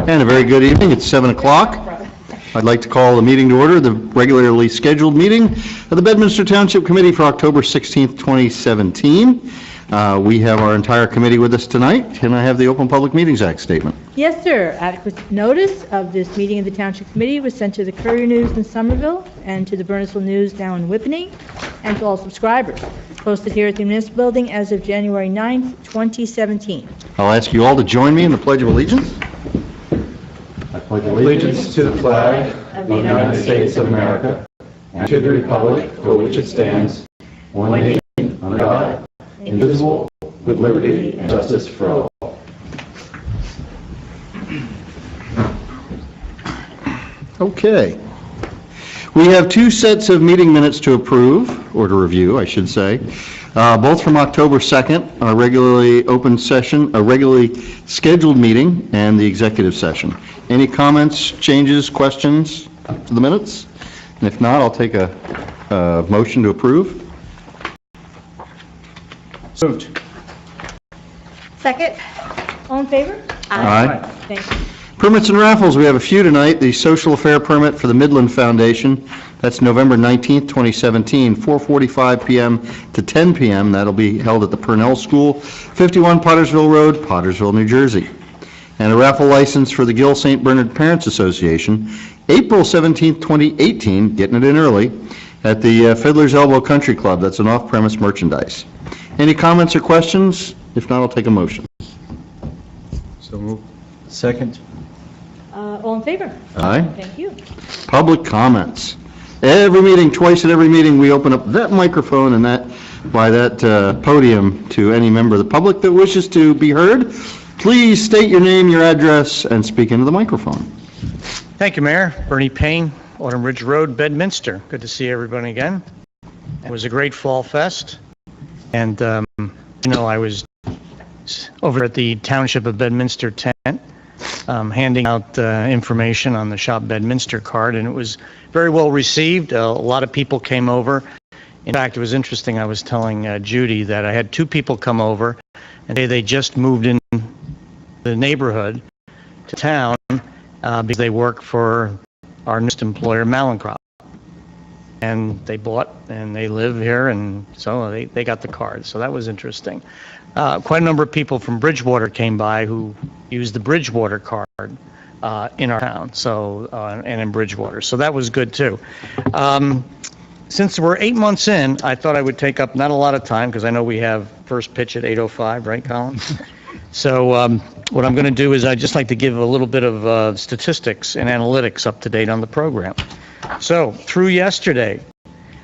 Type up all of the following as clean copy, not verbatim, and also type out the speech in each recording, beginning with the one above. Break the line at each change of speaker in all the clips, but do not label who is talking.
And a very good evening. It's 7 o'clock. I'd like to call the meeting to order, the regularly scheduled meeting of the Bedminster Township Committee for October 16th, 2017. We have our entire committee with us tonight. Can I have the Open Public Meetings Act statement?
Yes, sir. Adequate notice of this meeting of the Township Committee was sent to the Courier News in Somerville and to the Burnsville News down in Whippany and to all subscribers. Posted here at the Municipal Building as of January 9th, 2017.
I'll ask you all to join me in the Pledge of Allegiance. I pledge
Allegiance to the flag of the United States of America and to the republic for which it stands, one nation, under God, indivisible, with liberty and justice for all.
Okay. We have two sets of meeting minutes to approve, or to review, I should say, both from October 2nd, our regularly open session, a regularly scheduled meeting, and the executive session. Any comments, changes, questions to the minutes? And if not, I'll take a motion to approve.
So moved.
Second. All in favor?
Aye.
Thank you.
Permits and raffles, we have a few tonight. The social affair permit for the Midland Foundation, that's November 19th, 2017, 4:45 p.m. to 10 p.m. That'll be held at the Purnell School, 51 Pottersville Road, Pottersville, New Jersey. And a raffle license for the Gill St. Bernard Parents Association, April 17th, 2018, getting it in early, at the Fiddler's Elbow Country Club. That's an off-premise merchandise. Any comments or questions? If not, I'll take a motion.
So moved. Second.
All in favor?
Aye.
Thank you.
Public comments. Every meeting, twice at every meeting, we open up that microphone and that podium to any member of the public that wishes to be heard. Please state your name, your address, and speak into the microphone.
Thank you, Mayor. Bernie Payne, Autumn Ridge Road, Bedminster. Good to see everybody again. It was a great fall fest. And, I was over at the Township of Bedminster tent handing out information on the Shop Bedminster card, and it was very well received. A lot of people came over. In fact, it was interesting. I was telling Judy that I had two people come over and they just moved in the neighborhood to town because they work for our newest employer, Malincrop. And they bought and they live here, and so they got the card. So that was interesting. Quite a number of people from Bridgewater came by who used the Bridgewater card in our town, so and in Bridgewater. So that was good too. Since we're 8 months in, I thought I would take up not a lot of time because I know we have first pitch at 8:05, right, Colin? So what I'm going to do is I'd just like to give a little bit of statistics and analytics up to date on the program. So through yesterday,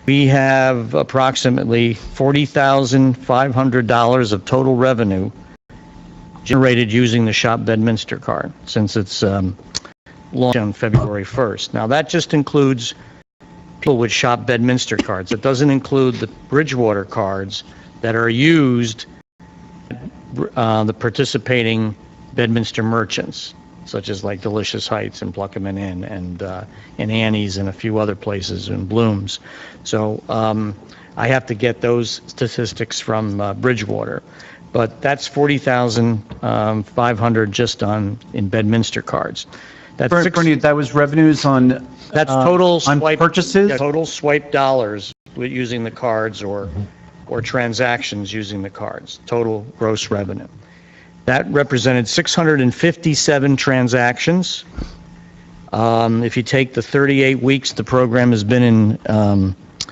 we have approximately $40,500 of total revenue generated using the Shop Bedminster card since it's launched on February 1st. Now that just includes people with Shop Bedminster cards. It doesn't include the Bridgewater cards that are used the participating Bedminster merchants, such as like Delicious Heights and Pluckerman Inn and Annie's and a few other places and Bloom's. So I have to get those statistics from Bridgewater, but that's $40,500 just in Bedminster cards. That's
Bernie, that was revenues on
that's total swipe
purchases.
Yeah, total swipe dollars with using the cards or transactions using the cards. Total gross revenue. That represented 657 transactions. If you take the 38 weeks the program has been in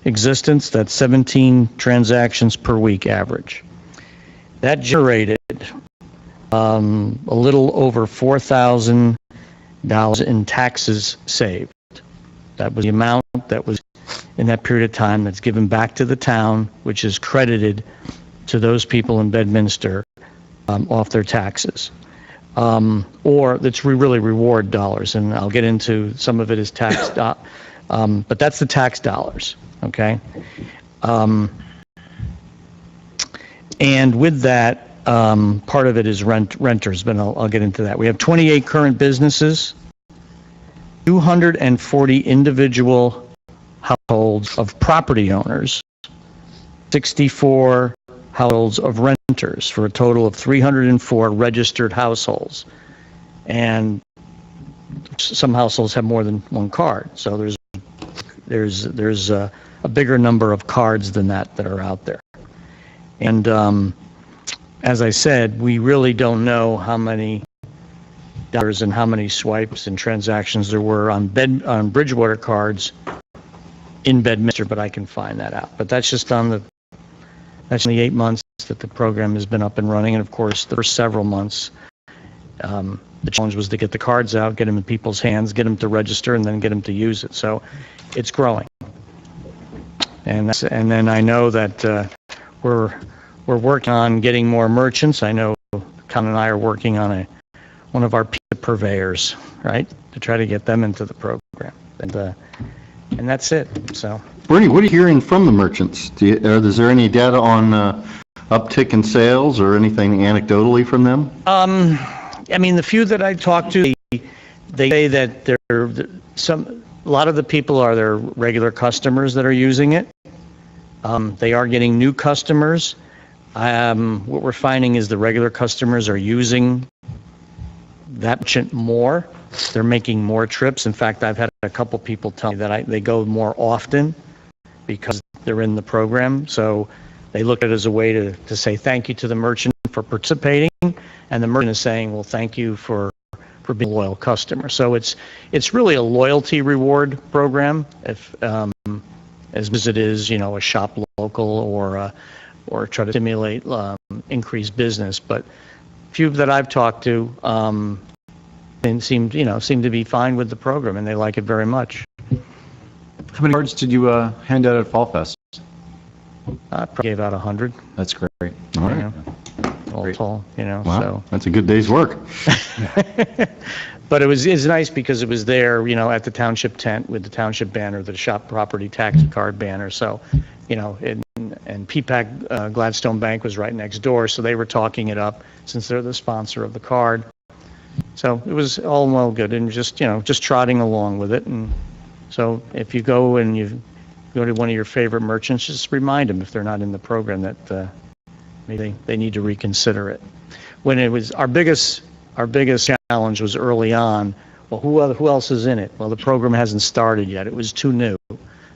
existence, that's 17 transactions per week average. That generated a little over $4,000 in taxes saved. That was the amount that was in that period of time that's given back to the town, which is credited to those people in Bedminster off their taxes. Or that's really reward dollars, and I'll get into some of it is tax, but that's the tax dollars, okay? And with that, part of it is renters, but I'll get into that. We have 28 current businesses, 240 individual households of property owners, 64 households of renters, for a total of 304 registered households. And some households have more than one card, so there's a bigger number of cards than that are out there. And as I said, we really don't know how many dollars and how many swipes and transactions there were on Bridgewater cards in Bedminster, but I can find that out. But that's just on the 8 months that the program has been up and running. And of course, the first several months, the challenge was to get the cards out, get them in people's hands, get them to register, and then get them to use it. So it's growing. And then I know that we're working on getting more merchants. I know Con and I are working on one of our pizza purveyors, right, to try to get them into the program. And that's it. So,
Bernie, what are you hearing from the merchants? Is there any data on uptick in sales or anything anecdotally from them?
I mean, the few that I talked to, they say that a lot of the people are their regular customers that are using it. They are getting new customers. What we're finding is the regular customers are using that much more. They're making more trips. In fact, I've had a couple people tell me that they go more often because they're in the program. So they look at it as a way to say thank you to the merchant for participating, and the merchant is saying, well, thank you for being a loyal customer. So it's really a loyalty reward program, as it is, a shop local or try to stimulate increased business. But few that I've talked to seem to be fine with the program, and they like it very much.
How many cards did you hand out at Fall Fest?
I probably gave out 100.
That's great.
All right.
All
Great.
tall,
Wow,
so.
that's a good day's work.
But it's nice because it was there, at the township tent with the township banner, the shop property tax card banner. So, and PPAC Gladstone Bank was right next door, so they were talking it up since they're the sponsor of the card. So it was all well good, and just trotting along with it. And so if you go and you go to one of your favorite merchants, just remind them if they're not in the program that maybe they need to reconsider it. When it was our biggest challenge was early on. Well, who else is in it? Well, the program hasn't started yet. It was too new.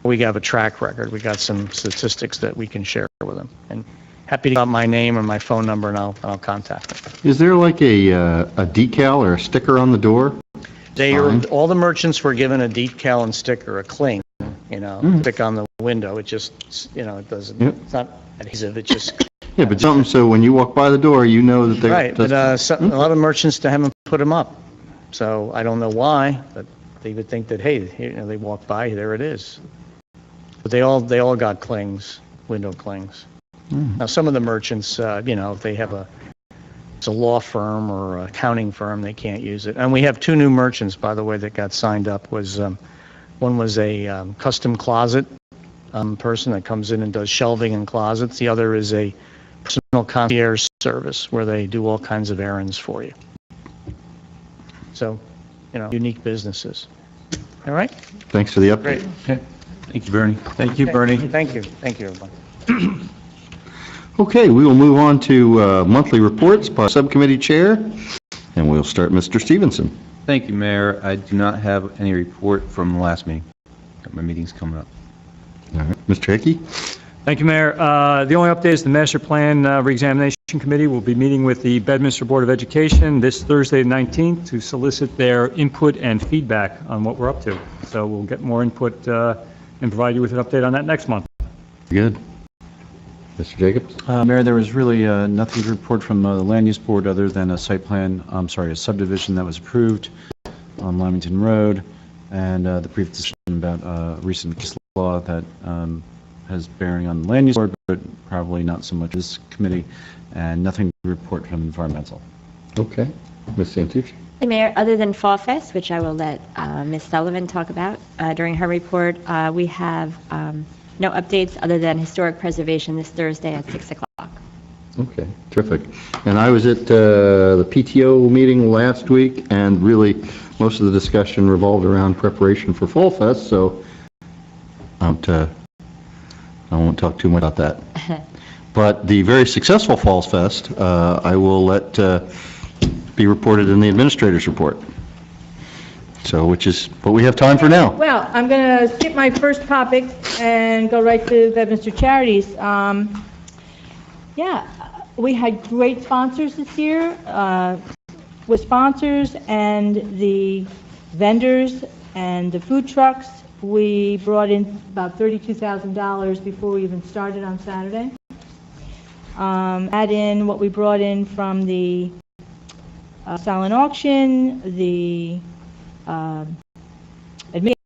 We have a track record. We got some statistics that we can share with them. And happy to give out my name or my phone number, and I'll contact them.
Is there like a decal or a sticker on the door?
All the merchants were given a decal and sticker, a cling, stick on the window. It just, it doesn't.
Yep.
It's not adhesive. It just.
Yeah, but something so when you walk by the door, you know that they're...
Right, but a lot of merchants haven't put them up. So I don't know why, but they would think that, hey, they walk by, there it is. But they all got clings, window clings. Now, some of the merchants, if they have it's a law firm or an accounting firm, they can't use it. And we have 2 new merchants, by the way, that got signed up. One was a custom closet person that comes in and does shelving and closets. The other is a personal concierge service where they do all kinds of errands for you. So, unique businesses. All right?
Thanks for the update.
Great.
Okay. Thank you, Bernie. Thank you, Bernie.
Thank you. Thank you, everyone.
Okay, we will move on to monthly reports by subcommittee chair, and we'll start Mr. Stevenson.
Thank you, Mayor. I do not have any report from the last meeting. Got my meetings coming up.
All right, Mr. Hickey?
Thank you, Mayor. The only update is the Master Plan Reexamination Committee will be meeting with the Bedminster Board of Education this Thursday, the 19th, to solicit their input and feedback on what we're up to. So we'll get more input and provide you with an update on that next month.
Good. Mr. Jacobs?
Mayor, there was really nothing to report from the Land Use Board other than a subdivision that was approved on Lamington Road, and the brief discussion about recent case law that has bearing on the Land Use Board, but probably not so much this committee, and nothing to report from environmental.
Okay. Ms. Santucci?
Hey, Mayor, other than Fall Fest, which I will let Ms. Sullivan talk about during her report, we have no updates other than historic preservation this Thursday at 6 o'clock.
Okay, terrific. And I was at the PTO meeting last week, and really, most of the discussion revolved around preparation for Fall Fest, so I won't talk too much about that. But the very successful Falls Fest, I will let be reported in the administrator's report. So, which is what we have time for now.
Well, I'm going to skip my first topic and go right to Bedminster Charities. Yeah, we had great sponsors this year. With sponsors and the vendors and the food trucks, we brought in about $32,000 before we even started on Saturday. Add in what we brought in from the silent auction, the Admit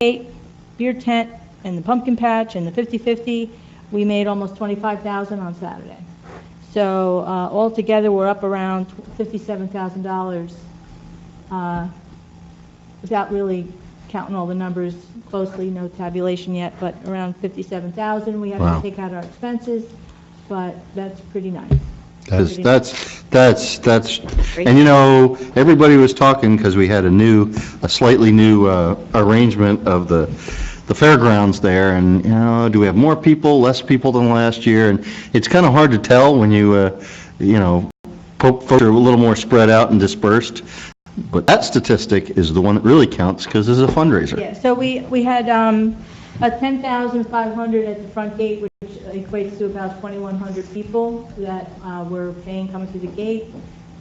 beer tent, and the pumpkin patch, and the 50-50, we made almost $25,000 on Saturday. So altogether, we're up around $57,000 without really counting all the numbers closely, no tabulation yet, but around $57,000. We have
Wow.
to take out our expenses, but that's pretty nice.
That's, and you know, everybody was talking, because we had a slightly new arrangement of the fairgrounds there, and, you know, do we have more people, less people than last year? And it's kind of hard to tell when you know, folks are a little more spread out and dispersed, but that statistic is the one that really counts, because it's a fundraiser.
Yeah, so we had a 10,500 at the front gate, which equates to about 2,100 people that were paying coming through the gate.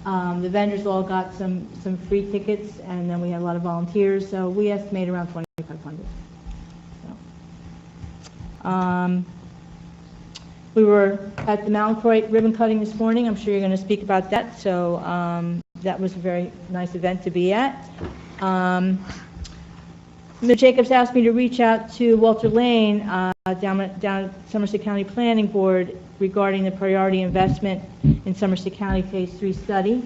The vendors all got some free tickets, and then we had a lot of volunteers, so we estimate around 2,500. We were at the Mallinckrodt ribbon cutting this morning. I'm sure you're going to speak about that, so that was a very nice event to be at. Mr. Jacobs asked me to reach out to Walter Lane down at Somerset County Planning Board regarding the priority investment in Somerset County Phase 3 study.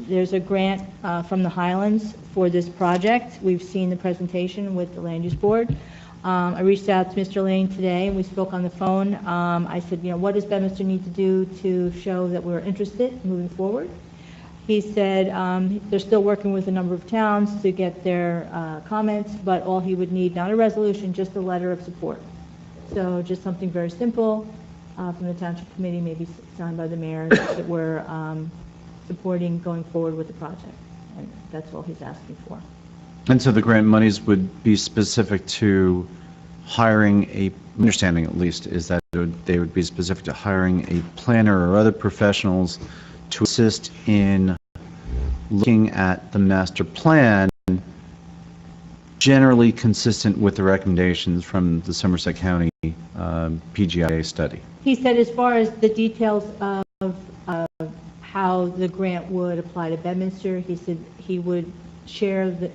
There's a grant from the Highlands for this project. We've seen the presentation with the Land Use Board. I reached out to Mr. Lane today, and we spoke on the phone. I said, you know, what does Bedminster need to do to show that we're interested in moving forward? He said they're still working with a number of towns to get their comments, but all he would need, not a resolution, just a letter of support. So just something very simple from the Township Committee, maybe signed by the mayor, that we're supporting going forward with the project. And that's all he's asking for.
And so the grant monies would be specific to hiring my understanding at least, is that they would be specific to hiring a planner or other professionals to assist in looking at the master plan, generally consistent with the recommendations from the Somerset County PGIA study.
He said as far as the details of how the grant would apply to Bedminster, he said he would share the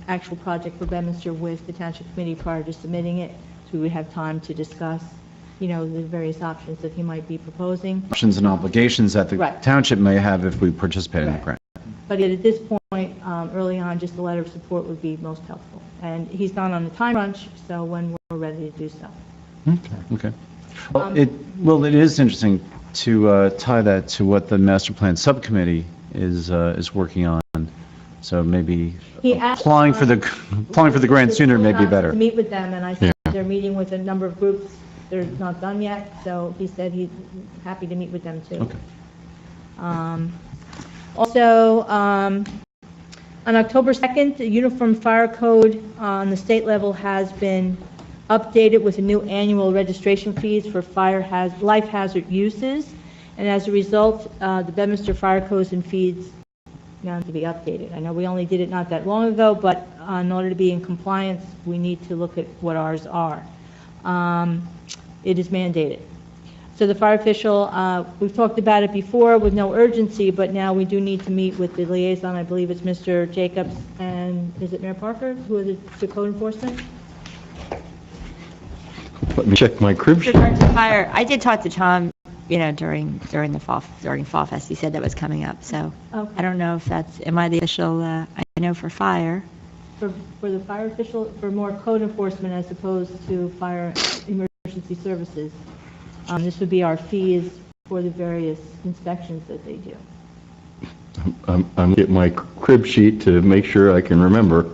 actual project for Bedminster with the Township Committee prior to submitting it, so we would have time to discuss, you know, the various options that he might be proposing.
Options and obligations that the
Right.
township may have if we participate in the grant.
But at this point, early on, just a letter of support would be most helpful. And he's not on the time crunch, so when we're ready to do so.
Okay. Well, it is interesting to tie that to what the master plan subcommittee is working on. So maybe
He asked
applying for the grant sooner may be better.
To meet with them, and I said they're meeting with a number of groups. They're not done yet, so he said he's happy to meet with them too.
Okay.
Also, on October 2nd, the Uniform Fire Code on the state level has been updated with a new annual registration fees for life hazard uses, and as a result, the Bedminster Fire Codes and fees now to be updated. I know we only did it not that long ago, but in order to be in compliance, we need to look at what ours are. It is mandated. So the fire official, we've talked about it before with no urgency, but now we do need to meet with the liaison. I believe it's Mr. Jacobs and, is it Mayor Parker, who are the code enforcement?
Let me check my crib sheet.
With regard to fire, I did talk to Tom, you know, during Fall Fest. He said that was coming up, so
Okay.
I don't know if am I the official, I know for fire.
For the fire official, for more code enforcement as opposed to fire emergency services. This would be our fees for the various inspections that they do.
I'm getting my crib sheet to make sure I can remember.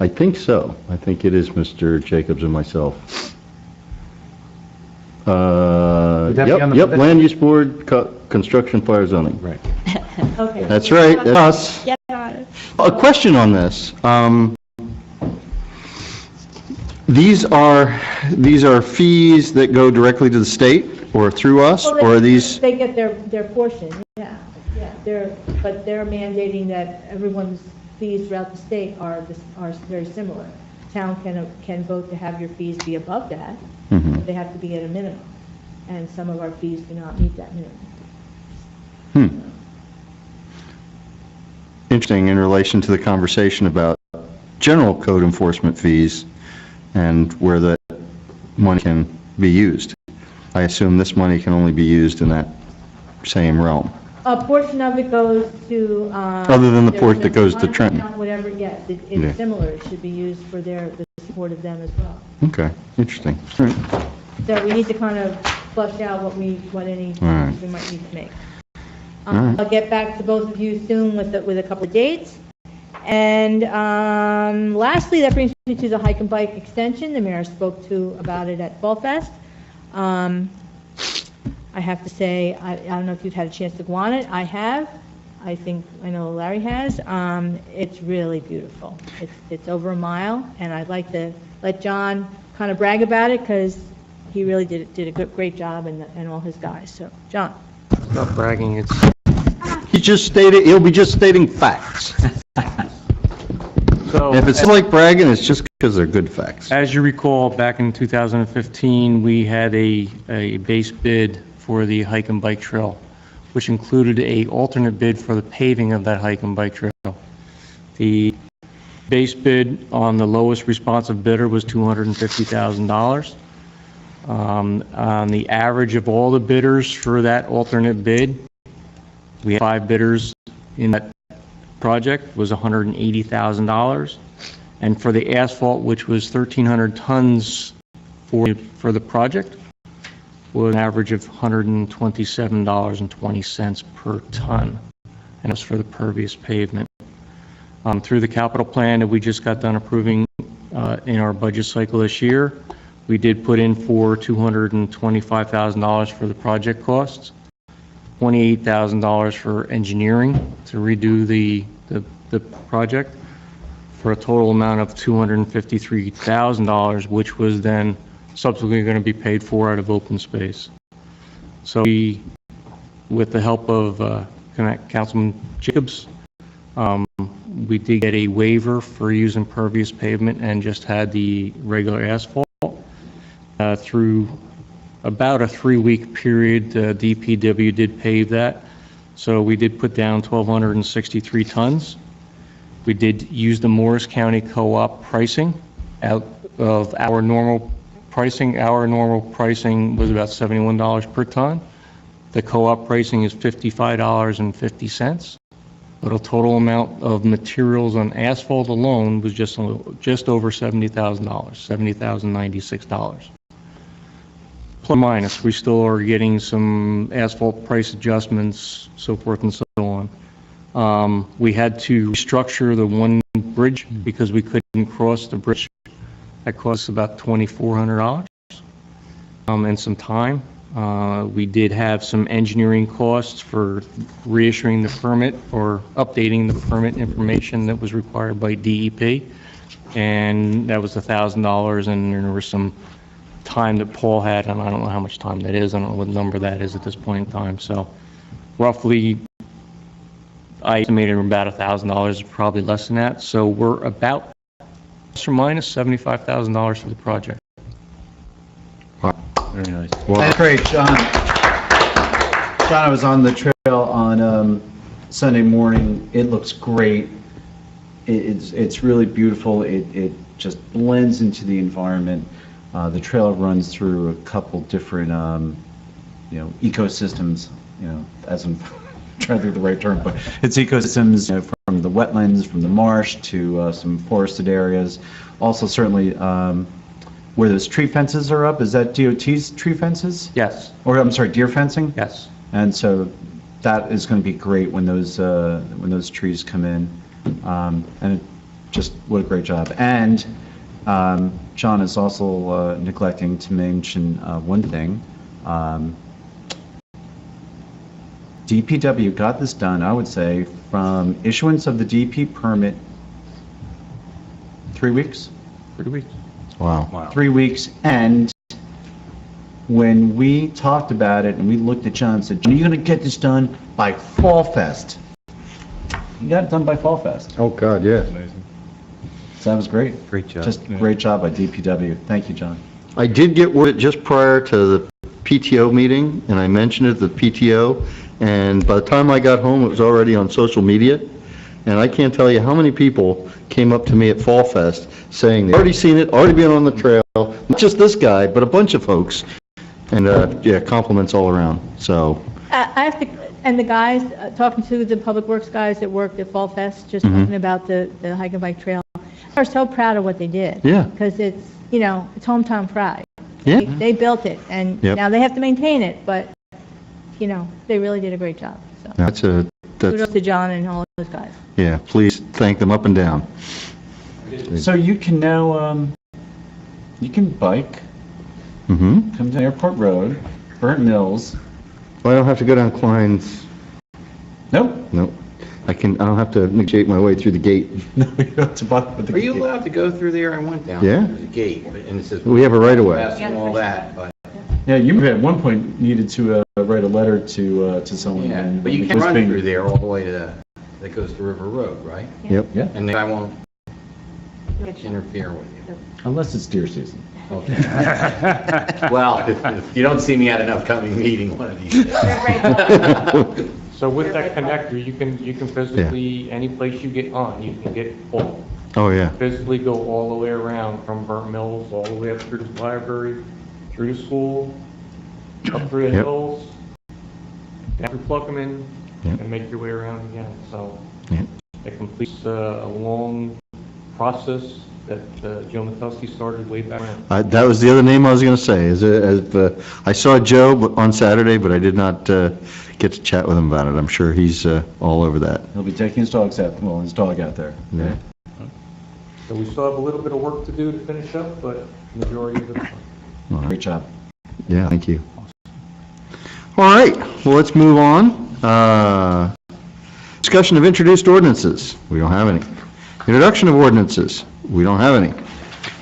I think so. I think it is Mr. Jacobs and myself.
Would that be on the-
Yep, Land Use Board, Construction, Fire Zoning.
Right.
Okay.
That's right, that's us.
Get on it.
A question on this. These are fees that go directly to the state or through us,
Well,
or are these?
They get their portion, yeah. But they're mandating that everyone's fees throughout the state are very similar. Town can vote to have your fees be above that,
Mhm.
but they have to be at a minimum. And some of our fees do not meet that minimum.
Interesting in relation to the conversation about general code enforcement fees and where that money can be used. I assume this money can only be used in that same realm.
A portion of it goes to,
Other than the
there's
port that goes to
fund
Trenton.
account, whatever, yes,
Yeah.
it's similar. It should be used for the support of them as well.
Okay, interesting. All right.
So we need to kind of flush out what any
All right.
changes we might need to make.
All right.
I'll get back to both of you soon with a couple of dates. And lastly, that brings me to the hike and bike extension. The mayor spoke about it at Fall Fest. I have to say, I don't know if you've had a chance to go on it. I have. I know Larry has. It's really beautiful. It's over a mile, and I'd like to let John kind of brag about it because he really did a great job, and all his guys. So, John.
It's not bragging, it's
He'll be just stating facts.
So,
If it's like bragging, it's just because they're good facts.
as you recall, back in 2015, we had a base bid for the hike and bike trail, which included a alternate bid for the paving of that hike and bike trail. The base bid on the lowest responsive bidder was $250,000. On the average of all the bidders for that alternate bid, we had 5 bidders in that project, was $180,000. And for the asphalt, which was 1,300 tons for the project, was an average of $127.20 per ton. And it was for the pervious pavement. Through the capital plan that we just got done approving in our budget cycle this year, we did put in for $225,000 for the project costs, $28,000 for engineering to redo the project, for a total amount of $253,000, which was then subsequently going to be paid for out of open space. So we, with the help of Councilman Jacobs, we did get a waiver for using pervious pavement and just had the regular asphalt. Through about a 3-week period, DPW did pave that. So we did put down 1,263 tons. We did use the Morris County Co-op pricing out of our normal pricing. Our normal pricing was about $71 per ton. The co-op pricing is $55.50. But a total amount of materials on asphalt alone was just over $70,000, $70,096. Plus or minus, we still are getting some asphalt price adjustments, so forth and so on. We had to restructure the one bridge because we couldn't cross the bridge. That cost about $2,400 and some time. We did have some engineering costs for reissuing the permit or updating the permit information that was required by DEP, and that was $1,000, and there was some time that Paul had, and I don't know how much time that is. I don't know what number that is at this point in time. So roughly, I estimated about $1,000, probably less than that. So we're about plus or minus $75,000 for the project.
Very nice.
Well,
Great, John. John, I was on the trail on Sunday morning. It looks great. It's really beautiful. It just blends into the environment. The trail runs through a couple different, ecosystems, as I'm trying to think of the right term, but it's ecosystems, from the wetlands, from the marsh to some forested areas. Also, certainly, where those tree fences are up, is that DOT's tree fences?
Yes.
Or, I'm sorry, deer fencing?
Yes.
And so that is going to be great when those trees come in. And what a great job. And John is also neglecting to mention one thing. DPW got this done, I would say, from issuance of the DP permit, 3 weeks?
3 weeks.
Wow.
3 weeks, and when we talked about it and we looked at John and said, John, you're going to get this done by Fall Fest. You got it done by Fall Fest.
Oh, God, yeah.
So that was great.
Great job.
Just great job by DPW. Thank you, John.
I did get word just prior to the PTO meeting, and I mentioned it at the PTO, and by the time I got home, it was already on social media, and I can't tell you how many people came up to me at Fall Fest saying they've already seen it, already been on the trail, not just this guy, but a bunch of folks, and, yeah, compliments all around, so,
I have to, and the guys, talking to the Public Works guys that worked at Fall Fest, just talking about the hike and bike trail, are so proud of what they did.
Yeah.
Because it's, you know, it's hometown pride.
yeah.
They built it, and
Yep.
now they have to maintain it, but, you know, they really did a great job, so.
That's
Kudos to John and all those guys.
yeah, please thank them up and down.
So you can now, you can bike,
Mm-hmm.
come to Airport Road, Burnt Mills.
Well, I don't have to go down Klein's,
Nope.
no. I don't have to negotiate my way through the gate.
No, you don't have to buck with the.
Are you allowed to go through there? I went down
Yeah.
through the gate, and it says.
We have a right of way.
Pass and all that, but,
Yeah, you at one point needed to write a letter to someone.
yeah,
and
but you
it
can
was
run
being-
through there all the way to, that goes to River Road, right?
Yep.
Yeah,
And I won't interfere with you.
unless it's deer season.
Okay. Well, if you don't see me at an upcoming meeting one of these days.
So with that connector, you can physically, any place you get on, you can get full.
Oh, yeah.
Physically go all the way around from Burnt Mills, all the way up through the library, through the school, up through the
Yep.
hills, down through Pluckerman,
Yep.
and make your way around again. So
Yep.
it completes a long process that Joe Metelsky started way back when.
That was the other name I was going to say. I saw Joe on Saturday, but I did not get to chat with him about it. I'm sure he's all over that.
He'll be taking his dogs out, well, his dog out there.
Yeah.
So we still have a little bit of work to do to finish up, but the majority of it's done.
Great job.
Yeah, thank you. All right, well, let's move on. Discussion of introduced ordinances. We don't have any. Introduction of ordinances. We don't have any.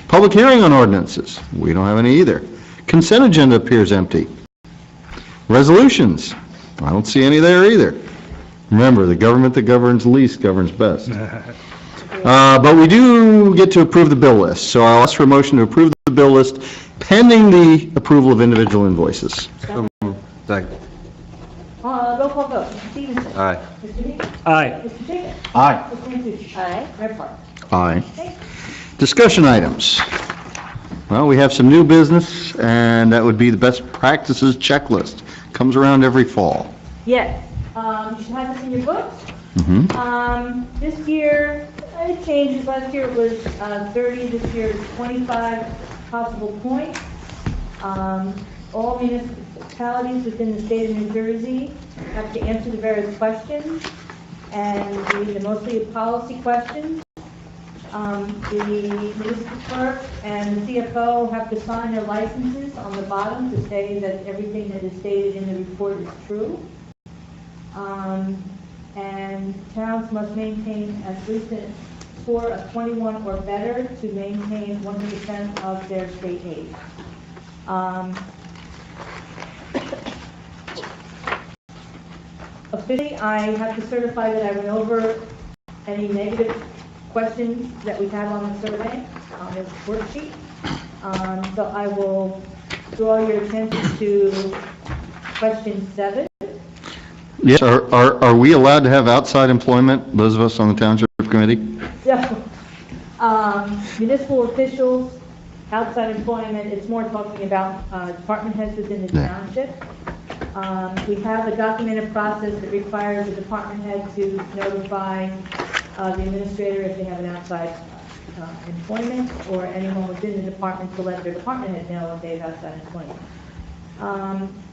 Public hearing on ordinances. We don't have any either. Consent agenda appears empty. Resolutions. I don't see any there either. Remember, the government that governs least governs best. But we do get to approve the bill list, so I'll ask for a motion to approve the bill list pending the approval of individual invoices.
Second.
Roll call vote. Mr. Stevenson.
Aye.
Mr. Meeks.
Aye.
Mr. Jacobs.
Aye.
Mr. Mantucci.
Aye.
Mayor Park.
Aye.
Okay.
Discussion items. Well, we have some new business, and that would be the best practices checklist. Comes around every fall.
Yes, you should have this in your books.
Mm-hmm.
This year, it changes. Last year it was 30, this year it's 25 possible points. All municipalities within the state of New Jersey have to answer the various questions, and they're mostly policy questions. The municipal clerk and the CFO have to sign their licenses on the bottom to say that everything that is stated in the report is true. And towns must maintain at least a score of 21 or better to maintain 100% of their state aid. Officially, I have to certify that I went over any negative questions that we have on the survey, on this worksheet. So I will draw your attention to question 7.
Yes, are we allowed to have outside employment, those of us on the Township Committee?
So, municipal officials, outside employment, it's more talking about department heads within the
Yeah.
township. We have a documented process that requires the department head to notify the administrator if they have an outside employment, or anyone within the department to let their department head know if they have outside employment.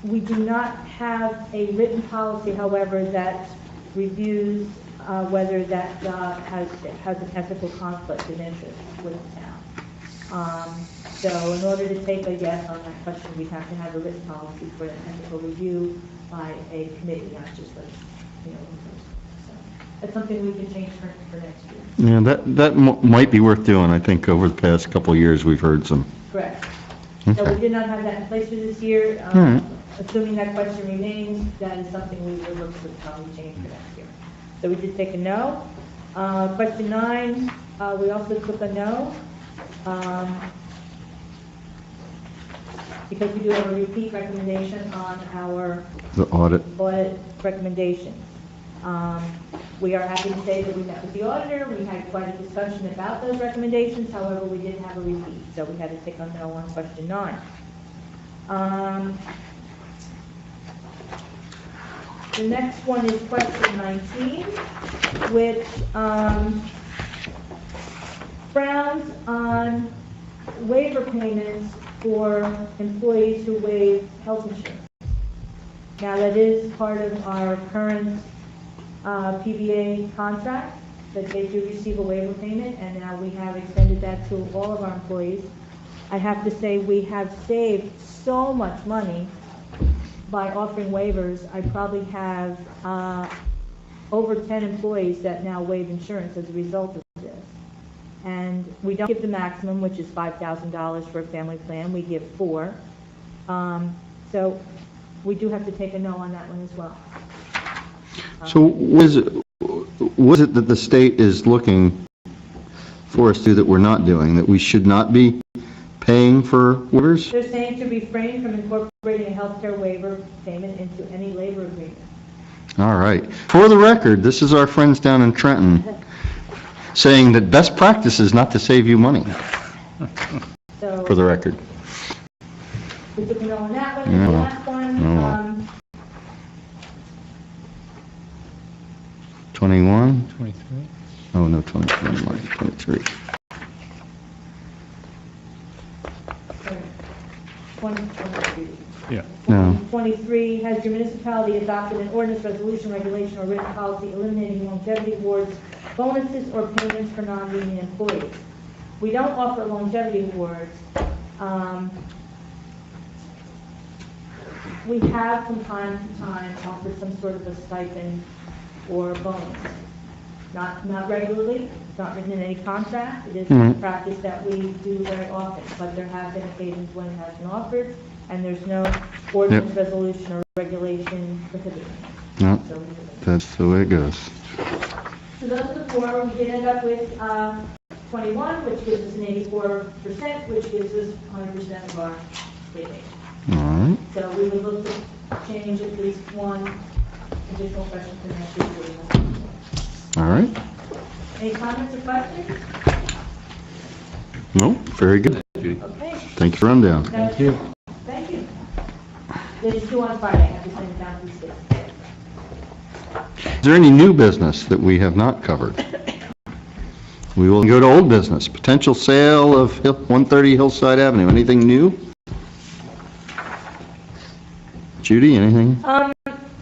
We do not have a written policy, however, that reviews whether that job has an ethical conflict of interest with the So in order to take a yes on that question, we'd have to have a written policy for an ethical review by a committee, not just like, in person. So that's something we can change for next year.
Yeah, that might be worth doing. I think over the past couple of years, we've heard some.
Correct. So we did not have that in place for this year.
right.
Assuming that question remains, that is something we would look to probably change for next year. So we did take a no. Question 9, we also took a no. Because we do have a repeat recommendation on our
The audit.
audit recommendations. We are happy to say that we met with the auditor, we had quite a discussion about those recommendations, however, we did have a repeat, so we had to take a no on question 9. The next one is question 19, which frowns on waiver payments for employees who waive health insurance. Now, that is part of our current PBA contract, that they do receive a waiver payment, and now we have extended that to all of our employees. I have to say, we have saved so much money by offering waivers. I probably have over 10 employees that now waive insurance as a result of this. And we don't give the maximum, which is $5,000 for a family plan. We give 4. So we do have to take a no on that one as well.
So was it that the state is looking for us to do that we're not doing, that we should not be paying for waivers?
They're saying to refrain from incorporating a healthcare waiver payment into any labor agreement.
All right. For the record, this is our friends down in Trenton saying that best practice is not to save you money,
So
for the record.
we took a no on that one. And the last one,
21?
23.
Oh, no, 23.
23.
Yeah.
No.
23, has your municipality adopted an ordinance, resolution, regulation, or written policy eliminating longevity awards, bonuses, or payments for non-union employees? We don't offer longevity awards. We have from time to time offered some sort of a stipend or bonus. Not regularly, it's not written in any contract, it is a practice that we do very often, but there have been occasions when it has been offered, and there's no ordinance, resolution, or regulation prohibiting it.
No,
So we do it.
that's the way it goes.
So those are the 4. We did end up with 21, which gives us an 84%, which gives us 100% of our state aid.
All right.
So we would look to change at least one additional question for next year.
All right.
Any comments or questions?
No, very good.
Okay.
Thank you for rundown.
Thank you. Thank you. There's 2 on Friday. I have to send it down to the state.
Is there any new business that we have not covered? We will go to old business. Potential sale of 130 Hillside Avenue. Anything new? Judy, anything?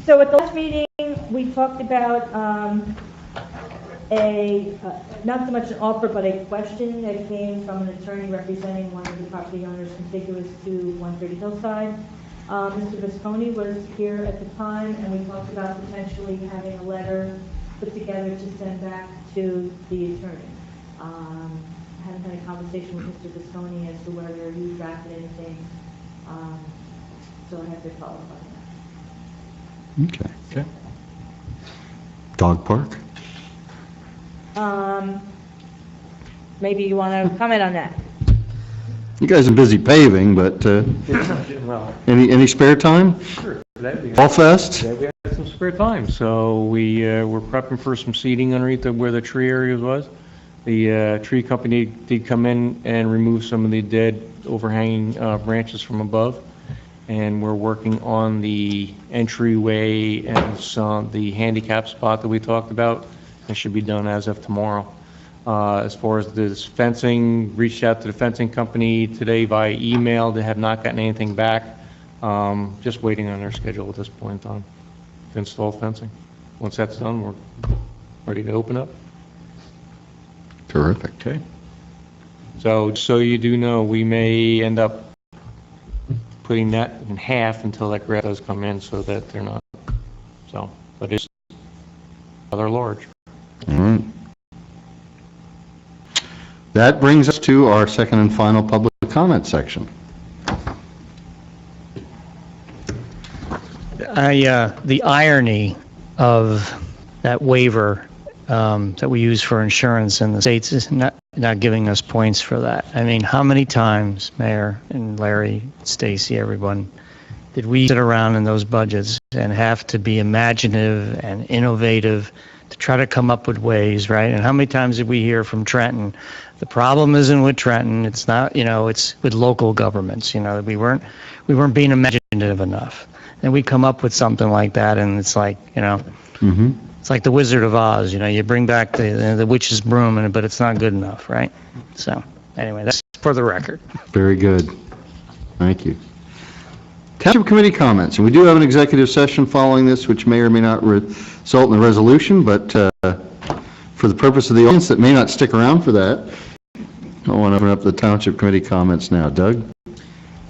So at the last meeting, we talked about not so much an offer, but a question that came from an attorney representing one of the property owners contiguous to 130 Hillside. Mr. Visconti was here at the time, and we talked about potentially having a letter put together to send back to the attorney. I haven't had a conversation with Mr. Visconti as to whether he drafted anything, so I have to follow up on that.
Okay. Dog park?
Maybe you want to comment on that?
You guys are busy paving, but
Well,
any spare time?
sure. That-
Fall Fest?
Yeah, we had some spare time, so we were prepping for some seating underneath where the tree area was. The tree company did come in and remove some of the dead overhanging branches from above, and we're working on the entryway and the handicap spot that we talked about. It should be done as of tomorrow. As far as this fencing, reached out to the fencing company today via email. They have not gotten anything back. Just waiting on their schedule at this point in time to install fencing. Once that's done, we're ready to open up.
Terrific.
Okay.
So you do know, we may end up putting that in half until that grant does come in, so that they're not, so, but it's rather large.
All right. That brings us to our second and final public comment section.
The irony of that waiver that we use for insurance in the states is not giving us points for that. I mean, how many times, Mayor and Larry, Stacy, everyone, did we sit around in those budgets and have to be imaginative and innovative to try to come up with ways, right? And how many times did we hear from Trenton, the problem isn't with Trenton, it's not, it's with local governments, we weren't being imaginative enough. And we come up with something like that, and it's like, it's like the Wizard of Oz, you bring back the witch's broom, but it's not good enough, right? So, anyway, that's for the record.
Very good. Thank you. Township Committee comments. And we do have an executive session following this, which may or may not result in a resolution, but for the purpose of the audience that may not stick around for that, I want to open up the Township Committee comments now. Doug?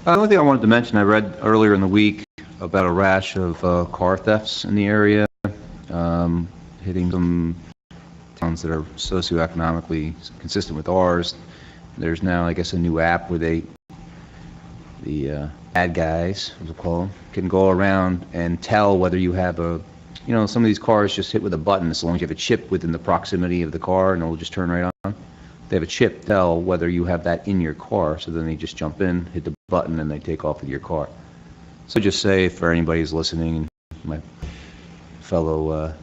The only thing I wanted to mention, I read earlier in the week about a rash of car thefts in the area, hitting some towns that are socioeconomically consistent with ours. There's now, I guess, a new app where the bad guys, as we call them, can go around and tell whether you have some of these cars just hit with a button, as long as you have a chip within the proximity of the car, and it'll just turn right on. They have a chip, tell whether you have that in your car, so then they just jump in, hit the button, and they take off with your car. So just say, for anybody who's listening, and my fellow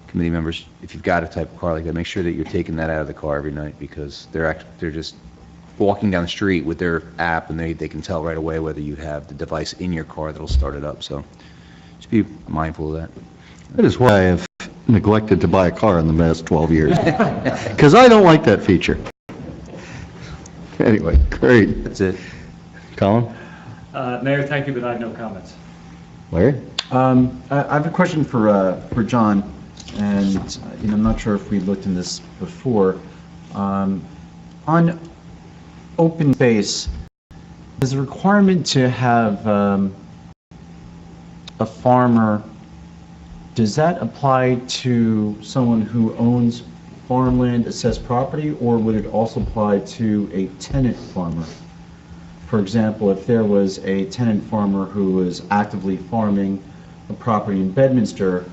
committee members, if you've got a type of car like that, make sure that you're taking that out of the car every night, because they're just walking down the street with their app, and they can tell right away whether you have the device in your car that'll start it up. So just be mindful of that.
That is why I have neglected to buy a car in the past 12 years, because I don't like that feature. Anyway, great.
That's it.
Colin?
Mayor, thank you, but I have no comments.
Larry?
I have a question for John, and I'm not sure if we looked in this before. On open space, is the requirement to have a farmer, does that apply to someone who owns farmland, assessed property, or would it also apply to a tenant farmer? For example, if there was a tenant farmer who was actively farming a property in Bedminster,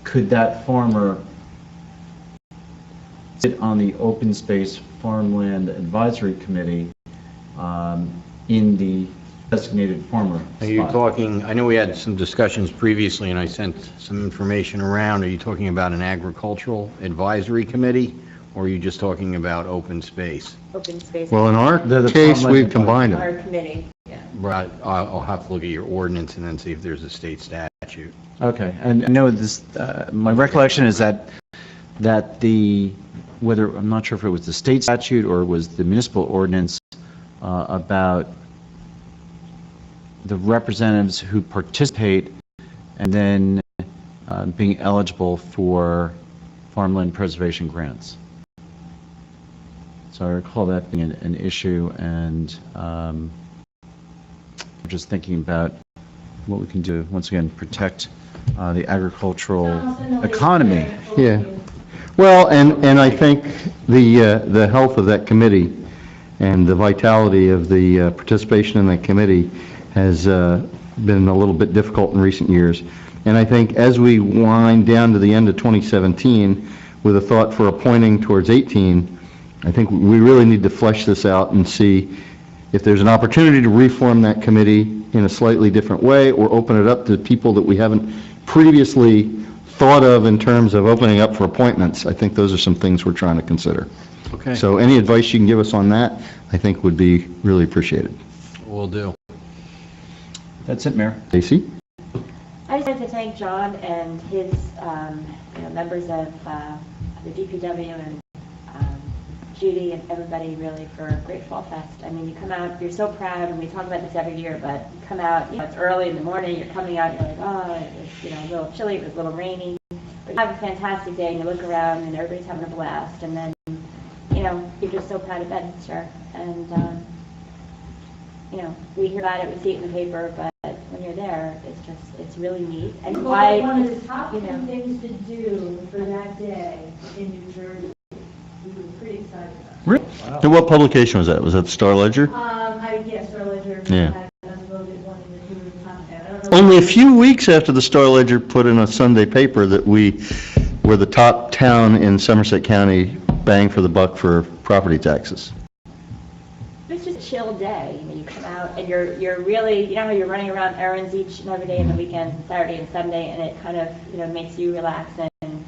could that farmer sit on the Open Space Farmland Advisory Committee in the designated farmer
Are you
spot?
talking, I know we had some discussions previously and I sent some information around. Are you talking about an agricultural advisory committee, or are you just talking about open space?
Open space.
Well, in our
The
case,
farmland
we've combined them.
Our committee, yeah.
Right, I'll have to look at your ordinance and then see if there's a state statute.
Okay, and I know this, my recollection is that whether, I'm not sure if it was the state statute or it was the municipal ordinance about the representatives who participate and then being eligible for farmland preservation grants. So I recall that being an issue, and just thinking about what we can do, once again, protect the agricultural economy.
Yeah. Well, and I think the health of that committee and the vitality of the participation in that committee has been a little bit difficult in recent years. And I think as we wind down to the end of 2017 with a thought for appointing towards 18, I think we really need to flesh this out and see if there's an opportunity to reform that committee in a slightly different way, or open it up to people that we haven't previously thought of in terms of opening up for appointments. I think those are some things we're trying to consider.
Okay.
So any advice you can give us on that, I think would be really appreciated.
Will do.
That's it, Mayor.
Stacy?
I just wanted to thank John and his members of the DPW and Judy and everybody really for a great Fall Fest. I mean, you come out, you're so proud, and we talk about this every year, but you come out, it's early in the morning, you're coming out, you're like, oh, it was, a little chilly, it was a little rainy. But you have a fantastic day, and you look around, and everybody's having a blast. And then, you're just so proud of Bedminster. And, we hear about it, we see it in the paper, but when you're there, it's really neat. And why,
One of the top 10 things to do for that day in New Jersey. We were pretty excited about it.
Really? And what publication was that? Was that the Star Ledger?
I guess Star Ledger.
Yeah.
Has voted one of the top 10. I don't know.
Only a few weeks after the Star Ledger put in a Sunday paper that we were the top town in Somerset County, bang for the buck for property taxes.
it's just a chill day. You come out and you're really, how you're running around errands each and every day on the weekends, and Saturday and Sunday, and it kind of, makes you relax. And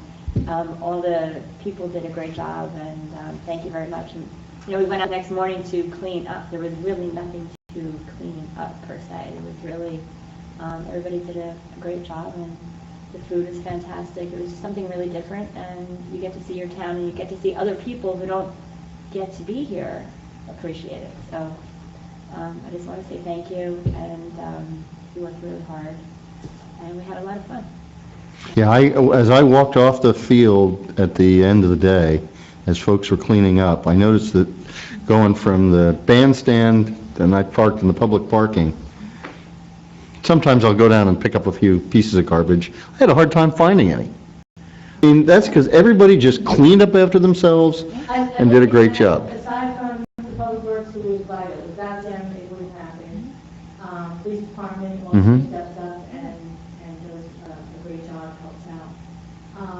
all the people did a great job, and thank you very much. And, we went out next morning to clean up. There was really nothing to clean up per se. It was really, everybody did a great job, and the food was fantastic. It was just something really different, and you get to see your town, and you get to see other people who don't get to be here appreciate it. So I just want to say thank you, and you worked really hard, and we had a lot of fun.
Yeah, as I walked off the field at the end of the day, as folks were cleaning up, I noticed that going from the bandstand, and I parked in the public parking, sometimes I'll go down and pick up a few pieces of garbage. I had a hard time finding any. I mean, that's because everybody just cleaned up after themselves and did a great job.
Aside from the public works, who was vital, without them, it wouldn't happen. Police department also stepped up and does a great job, helps out.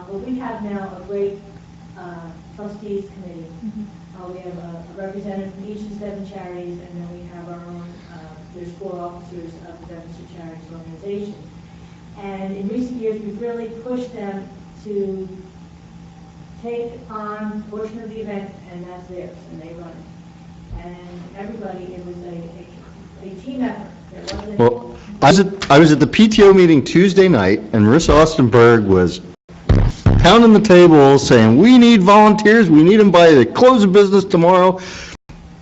But we have now a great trustees committee. We have a representative from each of the 7 charities, and then we have our own, there's 4 officers of the Bedminster Charities Organization. And in recent years, we've really pushed them to take on a portion of the event, and that's theirs, and they run it. And everybody, it was a team effort. There wasn't.
Well, I was at the PTO meeting Tuesday night, and Marissa Austenberg was pounding the table saying, we need volunteers, we need them by the close of business tomorrow.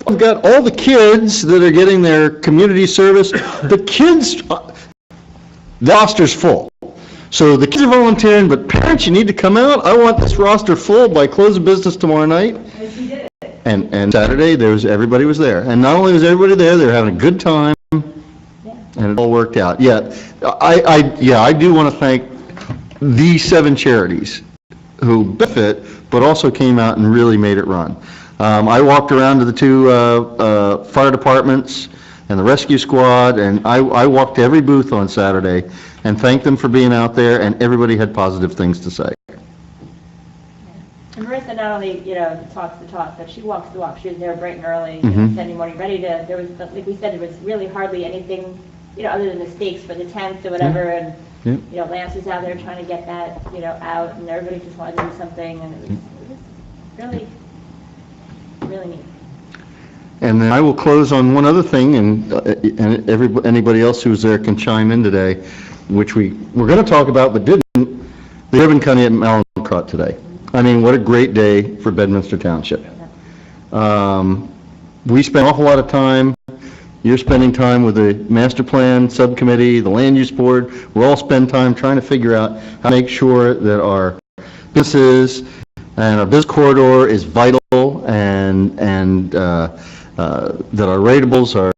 I've got all the kids that are getting their community service. The kids, the roster's full. So the kids are volunteering, but parents, you need to come out. I want this roster full by close of business tomorrow night.
And she did it.
And Saturday, everybody was there. And not only was everybody there, they were having a good time, and it all worked out. Yeah, I do want to thank the 7 charities who benefit, but also came out and really made it run. I walked around to the 2 fire departments and the rescue squad, and I walked to every booth on Saturday and thanked them for being out there, and everybody had positive things to say.
And Marissa not only, talks the talk, but she walks the walk. She was there bright and early, Sunday morning, ready to, there was, like we said, there was really hardly anything, other than the stakes for the tents or whatever, and, Lance was out there trying to get that, out, and everybody just wanted to do something, and it was really, really neat.
And then I will close on one other thing, and anybody else who was there can chime in today, which we're going to talk about but didn't, the ribbon cutting at Mallinckrodt today. I mean, what a great day for Bedminster Township. We spent an awful lot of time. You're spending time with the master plan subcommittee, the land use board. We'll all spend time trying to figure out how to make sure that our businesses and our business corridor is vital, and that our ratables are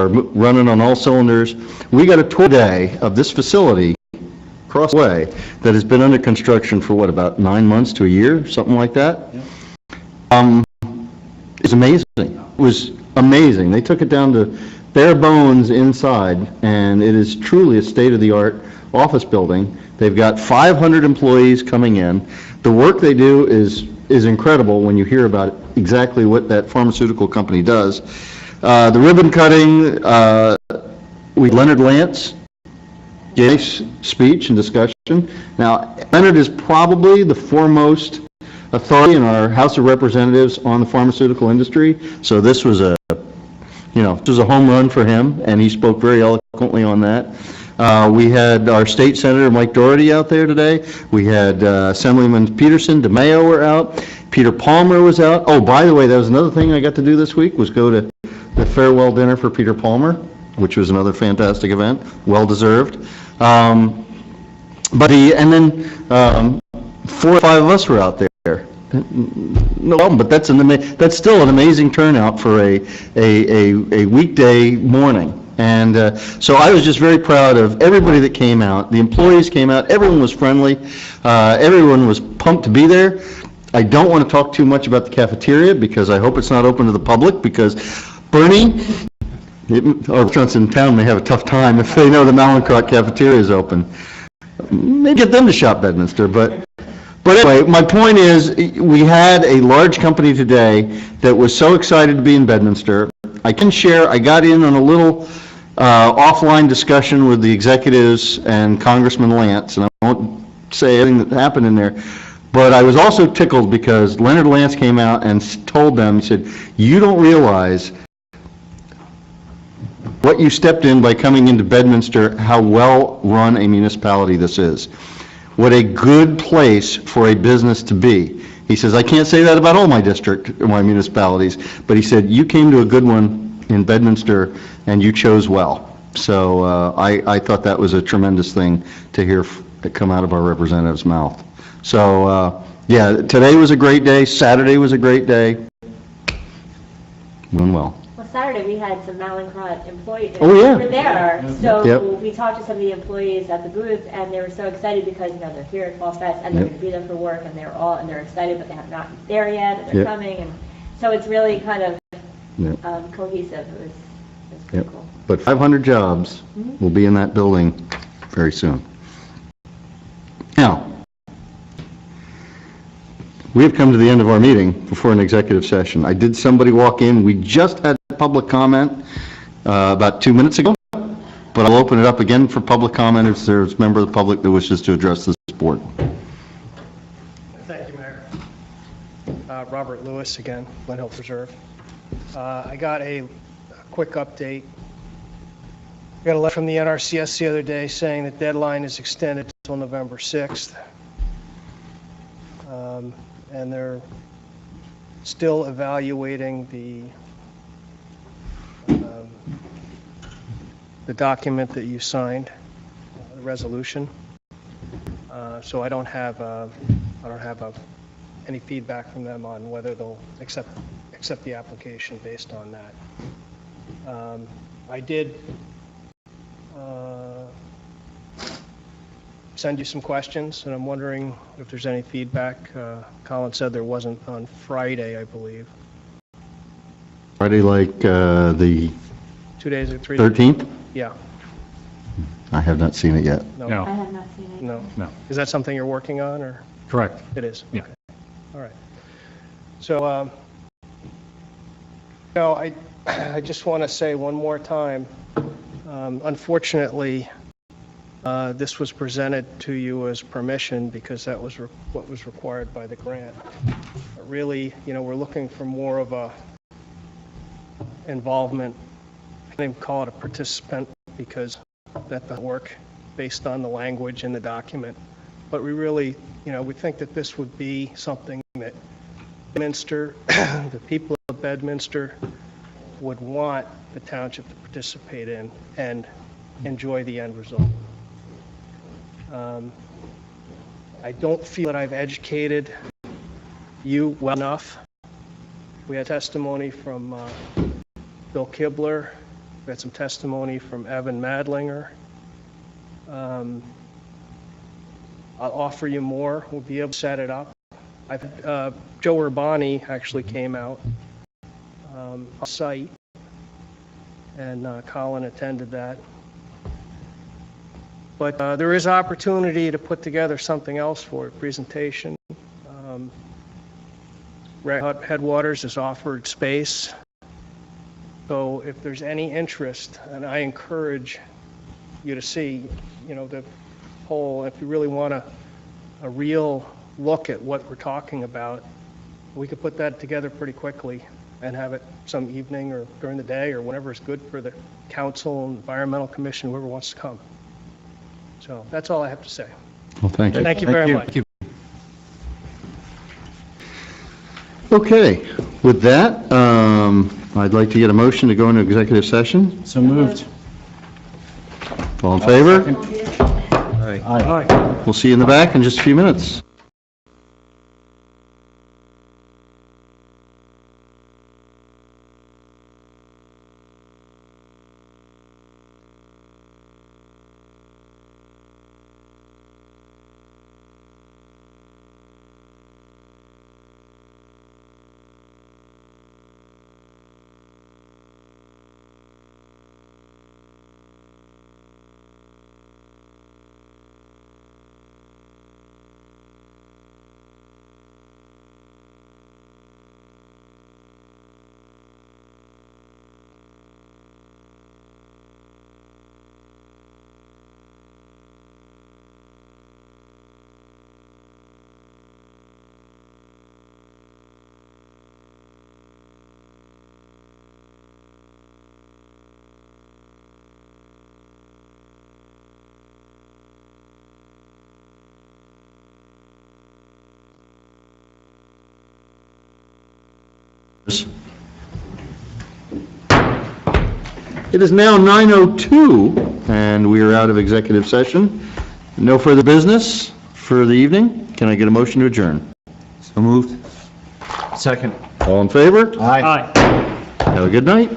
running on all cylinders. We got a tour today of this facility across the way that has been under construction for about 9 months to a year, something like that. It's amazing. It was amazing. They took it down to bare bones inside, and it is truly a state-of-the-art office building. They've got 500 employees coming in. The work they do is incredible when you hear about exactly what that pharmaceutical company does. The ribbon cutting, Leonard Lance gave a speech and discussion. Now, Leonard is probably the foremost authority in our House of Representatives on the pharmaceutical industry, so this was a home run for him, and he spoke very eloquently on that. We had our state senator Mike Doherty out there today. We had Assemblyman Peterson, DeMayo were out. Peter Palmer was out. Oh, by the way, that was another thing I got to do this week, was go to the farewell dinner for Peter Palmer, which was another fantastic event, well deserved. And then 4 or 5 of us were out there. No problem, but that's still an amazing turnout for a weekday morning. And so I was just very proud of everybody that came out. The employees came out, everyone was friendly, everyone was pumped to be there. I don't want to talk too much about the cafeteria because I hope it's not open to the public, because Bernie, our restaurants in town may have a tough time if they know the Malincrot cafeteria is open. Maybe get them to shop Bedminster, but anyway, my point is, we had a large company today that was so excited to be in Bedminster. I can share, I got in on a little offline discussion with the executives and Congressman Lance, and I won't say anything that happened in there, but I was also tickled because Leonard Lance came out and told them, he said, you don't realize what you stepped in by coming into Bedminster, how well-run a municipality this is. What a good place for a business to be. He says, I can't say that about all my district, my municipalities, but he said, you came to a good one in Bedminster and you chose well. So I thought that was a tremendous thing to hear come out of our representative's mouth. So yeah, today was a great day, Saturday was a great day. Doing well.
Well, Saturday, we had some Malincrot employees.
Oh, yeah.
Who were there. So
Yep.
we talked to some of the employees at the booth, and they were so excited because, they're here at Fall Fest, and they're
Yep.
going to be there for work, and they're excited, but they have not there yet, and they're
Yep.
coming. And so it's really kind of
Yep.
cohesive. It was pretty
Yep.
cool.
But 500 jobs will be in that building very soon. Now, we have come to the end of our meeting before an executive session. I did somebody walk in, we just had public comment about 2 minutes ago, but I'll open it up again for public comment if there's a member of the public that wishes to address this board.
Thank you, Mayor. Robert Lewis again, Glen Hill Preserve. I got a quick update. I got a letter from the NRCS the other day saying the deadline is extended until November 6th. And they're still evaluating the document that you signed, the resolution. So I don't have any feedback from them on whether they'll accept the application based on that. I did send you some questions, and I'm wondering if there's any feedback. Colin said there wasn't on Friday, I believe.
Friday, like the
2 days or 3 days?
13th?
Yeah.
I have not seen it yet.
No.
I have not seen it.
No.
No.
Is that something you're working on, or?
Correct.
It is?
Yeah.
Okay. All right. So, I just want to say one more time, unfortunately, this was presented to you as permission because that was what was required by the grant. But really, we're looking for more of a involvement. I can't even call it a participant because that doesn't work based on the language in the document. But we really, we think that this would be something that Bedminster, the people of Bedminster would want the township to participate in and enjoy the end result. I don't feel that I've educated you well enough. We had testimony from Bill Kibler. We had some testimony from Evan Madlinger. I'll offer you more. We'll be able to set it up. Joe Urbani actually came out on site, and Colin attended that. But there is opportunity to put together something else for a presentation. Red Hot Headwaters has offered space. So if there's any interest, and I encourage you to see, the whole, if you really want a real look at what we're talking about, we could put that together pretty quickly and have it some evening or during the day or whenever is good for the council, environmental commission, whoever wants to come. So that's all I have to say.
Well, thank you.
Thank you very much.
Thank you.
Okay, with that, I'd like to get a motion to go into executive session.
So moved.
All in favor?
Aye.
We'll see you in the back in just a few minutes. It is now 9:02, and we are out of executive session. No further business for the evening. Can I get a motion to adjourn?
So moved.
Second.
All in favor?
Aye.
Aye.
Have a good night.